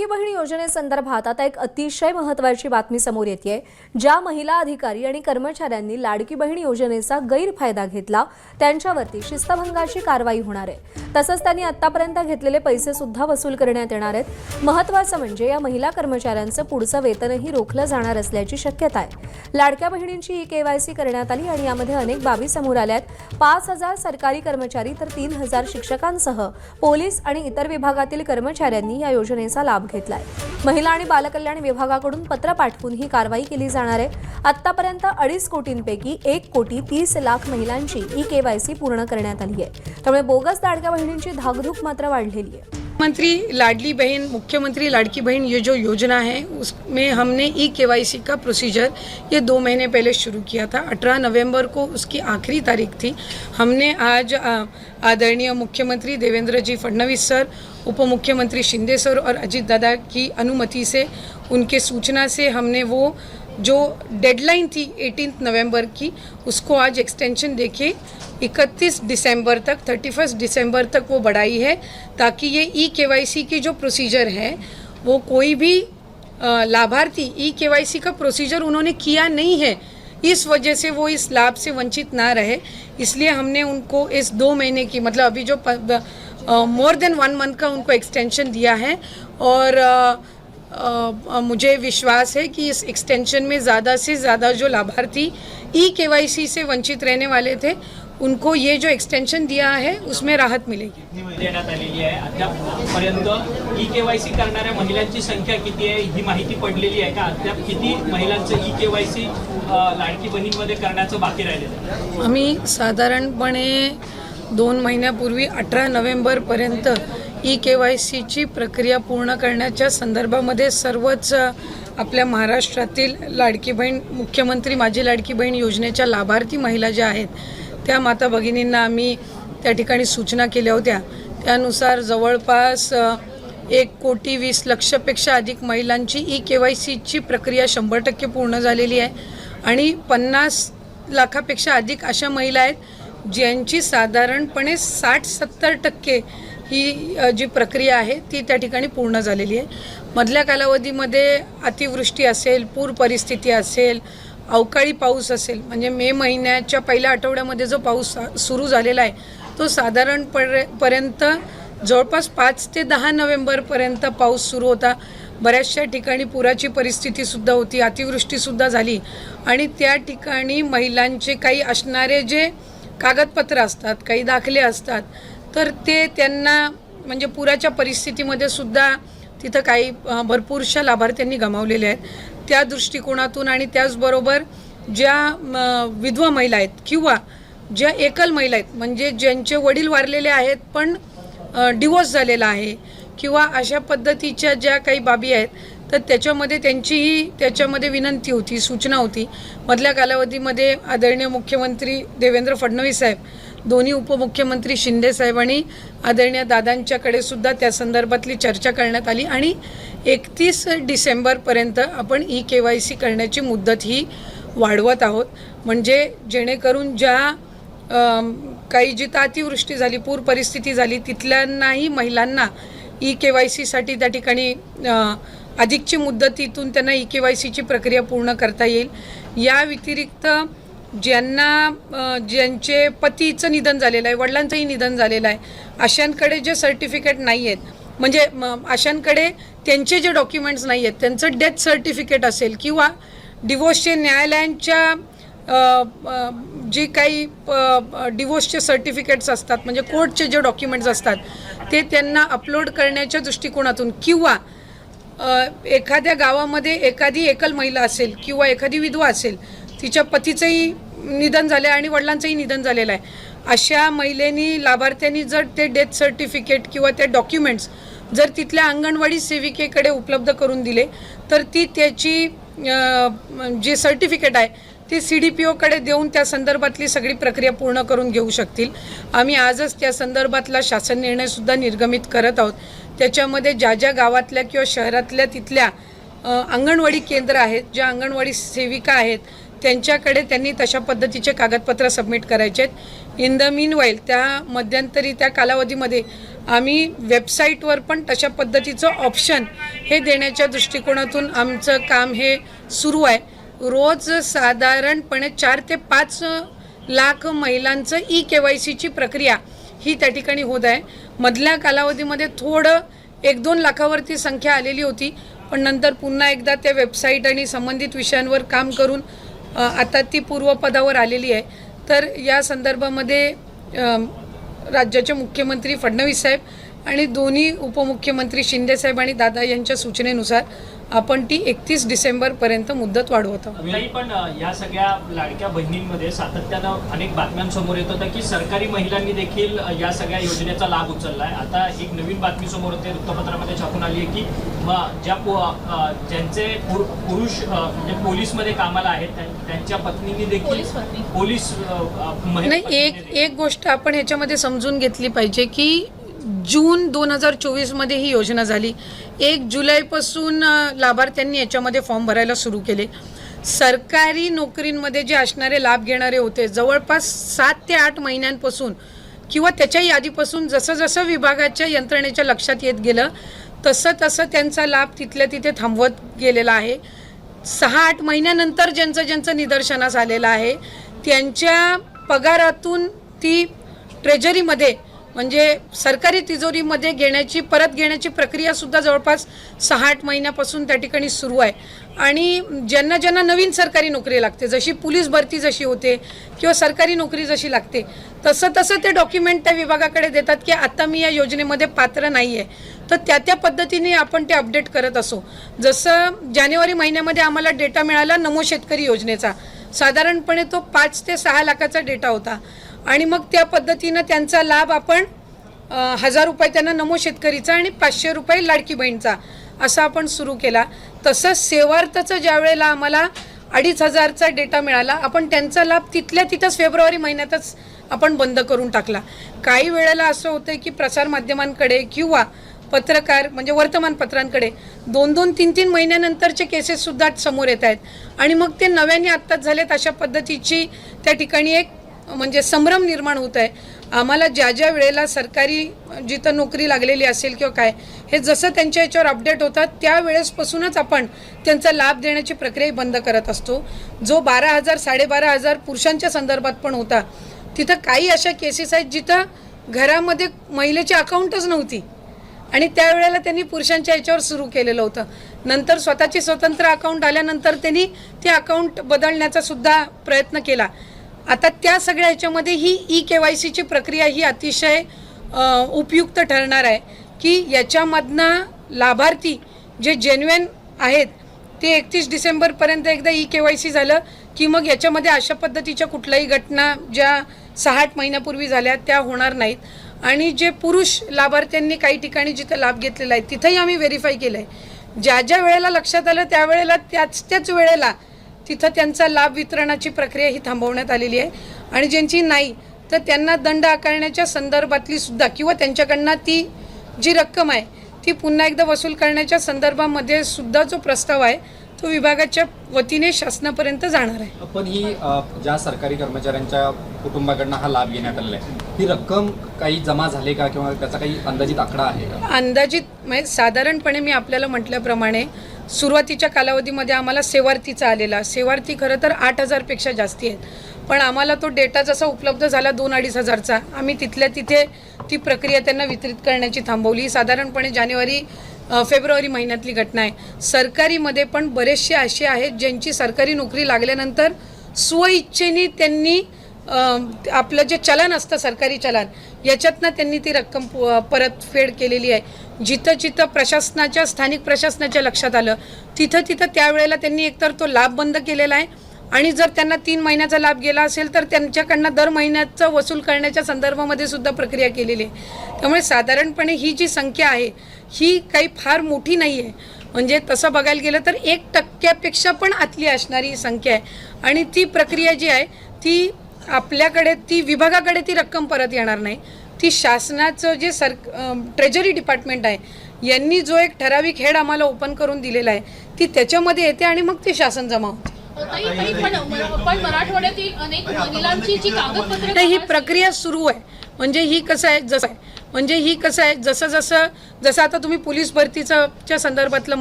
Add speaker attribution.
Speaker 1: लाडकी बहीण योजनेसंदर्भात आता एक अतिशय महत्त्वाची बातमी समोर येतेय। ज्या महिला अधिकारी आणि कर्मचाऱ्यांनी लाडकी बहीण योजनेचा गैरफायदा घेतला त्यांच्यावरती शिस्तभंगाची कारवाई होणार आहे। तसंच त्यांनी आतापर्यंत घेतलेले पैसे सुद्धा वसूल करण्यात येणार आहेत। महत्त्वाचं म्हणजे या महिला कर्मचाऱ्यांचं पुढचं वेतनही रोखलं जाणार असल्याची शक्यता आहे। लाडक्या बहिणींची केवायसी करण्यात आली आणि यामध्ये अनेक बाबी समोर आल्यात। 5,000 सरकारी कर्मचारी तर 3,000 शिक्षकांसह पोलीस आणि इतर विभागातील कर्मचाऱ्यांनी या योजनेचा लाभ घेतलाय। महिला आणि बालकल्याण विभागाकडून पत्र पाठवून ही कारवाई केली जाणार आहे। आतापर्यंत 2.5 कोटींपैकी 1,30,00,000 महिलांची केवायसी पूर्ण करण्यात आली आहे। त्यामुळे बोगस लाडक्या बहिणींची धाकधूक मात्र वाढलेली आहे।
Speaker 2: मुख्यमंत्री लाडली बहन मुख्यमंत्री लाड़की बहन ये जो योजना है उसमें हमने केवाईसी का प्रोसीजर ये 2 महीने पहले शुरू किया था। 18 नवंबर को उसकी आखिरी तारीख थी। हमने आज आदरणीय मुख्यमंत्री देवेंद्र जी फडणवीस सर, उप मुख्यमंत्री शिंदे सर और अजीत दादा की अनुमति से, उनके सूचना से हमने वो जो डेडलाइन थी 18 नवंबर की, उसको आज एक्सटेंशन देके 31 दिसंबर तक 31 दिसंबर तक वो बढ़ाई है, ताकि ये केवाईसी की जो प्रोसीजर है वो कोई भी लाभार्थी केवाईसी का प्रोसीजर उन्होंने किया नहीं है, इस वजह से वो इस लाभ से वंचित ना रहे। इसलिए हमने उनको इस 2 महीने की मतलब अभी जो मोर देन 1 मंथ का उनको एक्सटेंशन दिया है। और मुझे विश्वास है कि इस एक्सटेंशन में ज़्यादा से ज़्यादा जो लाभार्थी केवाईसी से वंचित रहने वाले थे उनको ये जो एक्सटेंशन दिया है उसमें राहत मिलेगी।
Speaker 3: देण्यात आलेली आहे। अद्यापर्यंत केवायसी करणाऱ्या महिलांची संख्या किती आहे ही माहिती पडलेली आहे का? अद्याप किती महिलांचं केवायसी लाडकी बहीणमध्ये करण्याचं बाकी राहिलेलं आहे?
Speaker 2: आम्ही साधारणपणे 2 महिन्यापूर्वी 18 नोव्हेंबरपर्यंत केवायसीची प्रक्रिया पूर्ण करण्याच्या संदर्भामध्ये सर्वच आपल्या महाराष्ट्रातील लाडकी बहीण मुख्यमंत्री माझी लाडकी बहीण योजनेच्या लाभार्थी महिला ज्या आहेत त्या माता भगिनींना आम्ही त्या ठिकाणी सूचना केल्या होत्या। त्यानुसार जवळपास 1,20,00,000पेक्षा अधिक महिलांची केवायसीची प्रक्रिया 100% पूर्ण झालेली आहे आणि 50 लाखापेक्षा अधिक अशा महिला आहेत ज्यांची साधारणपणे 60-70% ही जी प्रक्रिया आहे ती त्या ठिकाणी पूर्ण झालेली आहे। मधल्या कालावधीमध्ये अतिवृष्टी असेल, पूर परिस्थिती असेल, अवकाळी पाऊस असेल, म्हणजे मे महिन्याच्या पहिल्या आठवड्यामध्ये जो पाऊस सुरू झालेला आहे तो साधारणपर्यंत जवळपास 5 ते 10 नोव्हेंबरपर्यंत पाऊस सुरू होता। बऱ्याचशा ठिकाणी पुराची परिस्थितीसुद्धा होती, अतिवृष्टीसुद्धा झाली आणि त्या ठिकाणी महिलांचे काही असणारे जे कागदपत्र असतात, काही दाखले असतात, तर ते त्यांना म्हणजे पुराच्या परिस्थितीमध्ये सुद्धा तिथं काही भरपूरशा लाभार्थ्यांनी गमावलेले आहेत। त्या दृष्टिकोनातून आणि त्याचबरोबर ज्या विधवा महिला आहेत किंवा ज्या एकल महिला आहेत म्हणजे ज्यांचे वडील वारलेले आहेत पण डिवोर्स झालेला आहे किंवा अशा पद्धतीच्या ज्या काही बाबी आहेत तर त्याच्यामध्ये विनंती होती, सूचना होती। मधल्या कालावधीमध्ये आदरणीय मुख्यमंत्री देवेंद्र फडणवीस साहेब, दोन्ही उपमुख्यमंत्री शिंदे साहेब आणि आदरणीय दादांच्याकडे सुद्धा त्या संदर्भातली चर्चा करण्यात आली आणि 31 डिसेंबरपर्यंत आपण केवायसी करण्याची मुदत ही वाढवत आहोत। म्हणजे जेणेकरून ज्या काही जिथं अतिवृष्टी झाली, पूर परिस्थिती झाली तिथल्यांनाही महिलांना केवायसीसाठी त्या ठिकाणी अधिकची मुदतीतून त्यांना केवायसीची प्रक्रिया पूर्ण करता येईल। या व्यतिरिक्त ज्यांचे पतीचं निधन झालेलं आहे, वडिलांचंही निधन झालेलं आहे, अशांकडे जे सर्टिफिकेट नाही आहेत म्हणजे अशांकडे त्यांचे जे डॉक्युमेंट्स नाही आहेत, त्यांचं डेथ सर्टिफिकेट असेल किंवा डिवोर्सचे न्यायालयांच्या जी काही डिवोर्सचे सर्टिफिकेट्स असतात म्हणजे कोर्टचे जे डॉक्युमेंट्स असतात ते त्यांना अपलोड करण्याच्या दृष्टिकोनातून किंवा एखाद्या गावामध्ये एखादी एकल महिला असेल किंवा एखादी विधवा असेल, तिच्या पतीचंही निधन झालं आहे आणि वडिलांचंही निधन झालेलं आहे, अशा महिलेनी लाभार्थ्यांनी जर ते डेथ सर्टिफिकेट किंवा ते डॉक्युमेंट्स जर तिथल्या अंगणवाडी सेविकेकडे उपलब्ध करून दिले तर ती त्याची जे सर्टिफिकेट आहे ते CDPOकडे देऊन त्या संदर्भातली सगळी प्रक्रिया पूर्ण करून घेऊ शकतील। आम्ही आजच त्या संदर्भातला शासन निर्णयसुद्धा निर्गमित करत आहोत। त्याच्यामध्ये ज्या गावातल्या किंवा शहरातल्या तिथल्या अंगणवाडी केंद्र आहेत, ज्या अंगणवाडी सेविका आहेत त्यांच्याकडे त्यांनी तशा पद्धतीचे कागदपत्र सबमिट करायचे आहेत। इन द मीनवाईल त्या मध्यंतरी त्या कालावधीमध्ये आम्ही वेबसाईटवर पण तशा पद्धतीचं ऑप्शन हे देण्याच्या दृष्टिकोनातून आमचं काम हे सुरू आहे. रोज साधारणपणे 4 ते 5 लाख महिलांचं KYCची प्रक्रिया ही त्या ठिकाणी होत आहे. मधल्या कालावधीमध्ये थोडं 1-2 लाखावरती संख्या आलेली होती, पण नंतर पुन्हा एकदा त्या वेबसाईट आणि संबंधित विषयांवर काम करून आता ती पूर्वपदावर आलेली आहे. तर या संदर्भामध्ये राज्याचे मुख्यमंत्री फडणवीस साहेब आणि दोन्ही उपमुख्यमंत्री शिंदे साहेब आणि दादा यांच्या सूचनेनुसार आपण ती 31 डिसेंबरपर्यंत मुदत वाढवत आहोत.
Speaker 3: तरी पण या सगळ्या लाडक्या बहिणींमध्ये सातत्यानं अनेक बातम्यांसमोर येत होतं की सरकारी महिलांनी देखील या सगळ्या योजनेचा लाभ उचलला आहे. आता एक नवीन बातमी समोर येते, वृत्तपत्रामध्ये छापून आली आहे की ज्यांचे पुरुष म्हणजे पोलीसमध्ये कामाला आहेत त्यांच्या पत्नींनी देखील पोलीस
Speaker 2: नाही. एक गोष्ट आपण ह्याच्यामध्ये समजून घेतली पाहिजे की जून 2024 ही योजना झाली. 1 जुलैपासून लाभार्थ्यांनी याच्यामध्ये फॉर्म भरायला सुरू केले. सरकारी नोकरींमध्ये जे असणारे लाभ घेणारे होते जवळपास 7 ते 8 महिन्यांपासून किंवा त्याच्याही आधीपासून जसं जसं विभागाच्या यंत्रणेच्या लक्षात येत गेलं तसं तसं त्यांचा लाभ तिथल्या तिथे थांबवत गेलेला आहे. 6-8 महिन्यानंतर ज्यांचं निदर्शनास आलेलं आहे त्यांच्या पगारातून ती ट्रेजरीमध्ये म्हणजे सरकारी तिजोरीमध्ये परत घेण्याची प्रक्रियासुद्धा जवळपास 6-8 महिन्यापासून त्या ठिकाणी सुरू आहे. आणि ज्यांना नवीन सरकारी नोकरी लागते, जशी पोलीस भरती जशी होते किंवा सरकारी नोकरी जशी लागते तसं ते डॉक्युमेंट त्या विभागाकडे देतात की आता मी या योजनेमध्ये पात्र नाही आहे. तर त्या पद्धतीने आपण ते अपडेट करत असो. जसं जानेवारी महिन्यामध्ये आम्हाला डेटा मिळाला नमो शेतकरी योजनेचा, साधारणपणे तो 5 ते 6 लाखाचा डेटा होता आणि मग त्या पद्धतीनं त्यांचा लाभ आपण 1000 रुपये त्यांना नमो शेतकरीचा आणि 500 रुपये लाडकी बहीणचा असा आपण सुरू केला. तसंच सेवार्थचं ज्या वेळेला आम्हाला 2500चा डेटा मिळाला आपण त्यांचा लाभ तिथल्या तिथंच फेब्रुवारी महिन्यातच आपण बंद करून टाकला. काही वेळेला असं होतं की प्रसारमाध्यमांकडे किंवा पत्रकार म्हणजे वर्तमानपत्रांकडे 2-2, 3-3 महिन्यानंतरचे केसेससुद्धा समोर येत आहेत आणि मग ते नव्याने आत्ताच झालेत अशा पद्धतीची त्या ठिकाणी एक म्हणजे संभ्रम निर्माण होत आहे. आम्हाला ज्या वेळेला सरकारी जिथं नोकरी लागलेली असेल किंवा काय हे जसं त्यांच्या याच्यावर अपडेट होतात त्यावेळेसपासूनच आपण त्यांचा लाभ देण्याची प्रक्रिया बंद करत असतो. जो 12,000 12,500 पुरुषांच्या संदर्भात पण होता तिथं काही अशा केसेस आहेत जिथं घरामध्ये महिलेची अकाउंटच नव्हती आणि त्यावेळेला त्यांनी पुरुषांच्या याच्यावर सुरू केलेलं होतं. नंतर स्वतःची स्वतंत्र अकाउंट आल्यानंतर त्यांनी ते अकाउंट बदलण्याचा सुद्धा प्रयत्न केला. आता त्या सगळ्या ह्याच्यामध्ये ही KYCची प्रक्रिया ही अतिशय उपयुक्त ठरणार आहे की याच्यामधनं लाभार्थी जे जेन्युइन आहेत ते 31 डिसेंबरपर्यंत एकदा KYC झालं की मग याच्यामध्ये अशा पद्धतीच्या कुठल्याही घटना ज्या 6-8 महिन्यापूर्वी झाल्या त्या होणार नाहीत. आणि जे पुरुष लाभार्थ्यांनी काही ठिकाणी जिथं लाभ घेतलेला आहे तिथंही आम्ही व्हेरीफाय केलं आहे. ज्या वेळेला लक्षात आलं त्यावेळेला त्याच वेळेला तिथं त्यांचा लाभ वितरणाची प्रक्रिया ही थांबवण्यात आलेली आहे आणि ज्यांची नाही तर त्यांना दंड आकारण्याच्या संदर्भातली सुद्धा किंवा त्यांच्याकडनं ती जी रक्कम आहे ती पुन्हा एकदा वसूल करण्याच्या संदर्भामध्ये सुद्धा जो प्रस्ताव आहे तो विभागाच्या वतीने शासनापर्यंत जाणार आहे.
Speaker 4: पण ही ज्या सरकारी कर्मचाऱ्यांच्या कुटुंबाकडनं हा लाभ घेण्यात आलेला आहे ही रक्कम काही जमा झाली का किंवा त्याचा काही अंदाजित आकडा आहे का?
Speaker 2: अंदाजित म्हणजे साधारणपणे मी आपल्याला म्हटल्याप्रमाणे सुरुवातीच्या कालावधीमध्ये आम्हाला सेवार्थीचा आलेला सेवार्थी खरं तर 8,000पेक्षा जास्ती आहेत, पण आम्हाला तो डेटा जसा उपलब्ध झाला 2-2.5 हजारचा आम्ही तिथल्या तिथे ती प्रक्रिया त्यांना वितरित करण्याची थांबवली. साधारणपणे फेब्रुवारी महिन्यातली घटना आहे. सरकारीमध्ये पण बरेचसे असे आहेत ज्यांची सरकारी नोकरी लागल्यानंतर स्वइच्छेने त्यांनी आपलं जे चलन असतं सरकारी चलन याच्यातनं त्यांनी ती रक्कम परतफेड केलेली आहे. जिथं प्रशासनाच्या स्थानिक प्रशासनाच्या लक्षात आलं तिथं त्यावेळेला त्यांनी एकतर तो लाभ बंद केलेला आहे आणि जर त्यांना 3 महिन्याचा लाभ गेला असेल तर त्यांच्याकडनं दर महिन्याचं वसूल करण्याच्या संदर्भामध्ये सुद्धा प्रक्रिया केलेली आहे. त्यामुळे साधारणपणे ही जी संख्या आहे ही काही फार मोठी नाही आहे. म्हणजे तसं बघायला गेलं तर 1% पण आतली असणारी संख्या आहे आणि ती प्रक्रिया जी आहे ती आपल्याकडे ती विभागाकडे ती रक्कम परत येणार नाही. ती शासनाचं जे ट्रेजरी डिपार्टमेंट आहे यांनी जो एक ठराविक हेड आम्हाला ओपन करून दिलेला आहे ती त्याच्यामध्ये येते आणि मग ते शासन जमा होते.
Speaker 5: पण मराठवाड्यातील अनेक महिलांची जी कागदपत्रे
Speaker 2: ही प्रक्रिया सुरू आहे. म्हणजे ही कसं आहे जसं आता तुम्ही पोलीस भरतीच्या संदर्भातलं